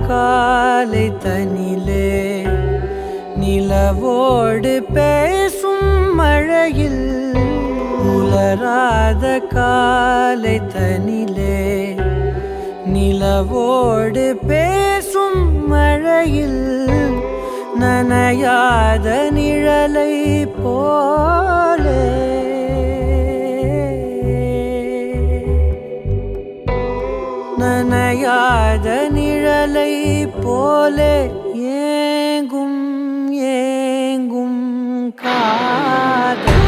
காலை தனிலே நிலவோடு பேசும் மழையில் உலராத காலை தனிலே நிலவோடு பேசும் மழையில் நனையாத நிழலை போலே நனையாத நிழலை போலே ஏங்கும் ஏங்கும் காதல்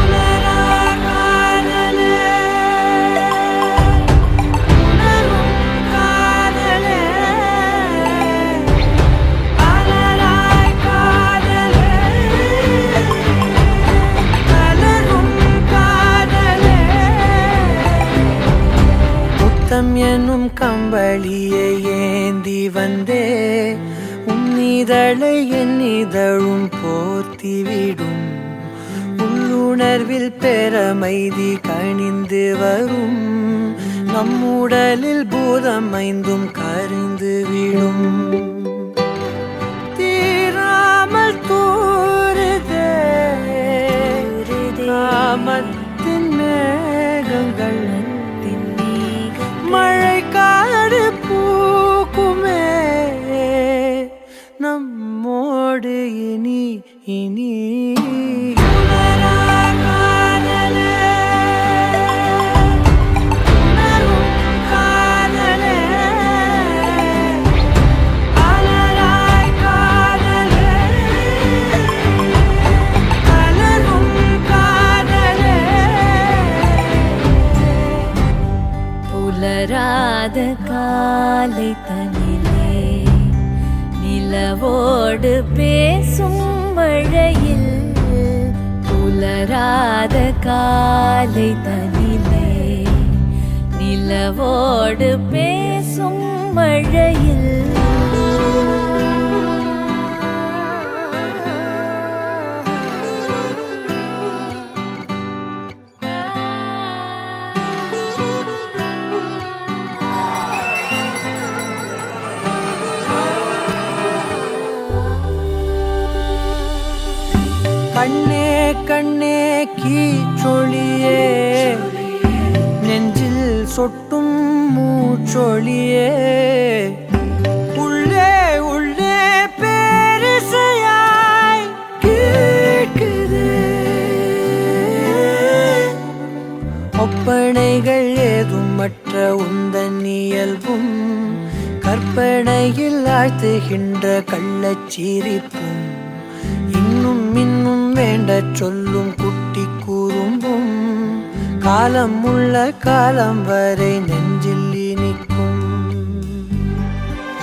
எனும் கம்பளியை ஏந்தி வந்தே உன்னிதழை என்னிதழும் போர்த்திவிடும் உள்ளுணர்வில் பெறமைதி கணிந்து வரும் நம்முடலில் பூதமைந்தும் கரிந்து விடும் தீராமல் தூருதே காமத்தின் மேகங்கள் மழை காடு பூக்குமே நம்மோடு இனி இனி உலராத காலை தனிலே நிலவோடு பேசும் மழையில் உலராத காலை தனிலே நிலவோடு பேசும் மழையில் கண்ணே கண்ணே கீச்சொழியே நெஞ்சில் சொட்டும் மூச்சொழியே உள்ளே உள்ளே பேரிசையாய் கேட்குது ஒப்பனைகள் ஏதும் மற்ற உந்தன் இயல்பும் கற்பனையில் ஆழ்த்துகின்ற கள்ளச்சிரிப்பும் இன்னும் இன்னும் வேண்ட சொல்லும் குட்டி கூறும்பும் காலம் உள்ள காலம் வரை நெஞ்சில் இனிக்கும்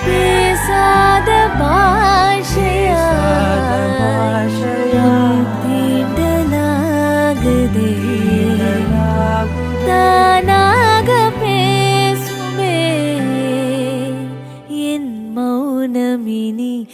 பேசாத பாஷையா தீண்டலாகுதே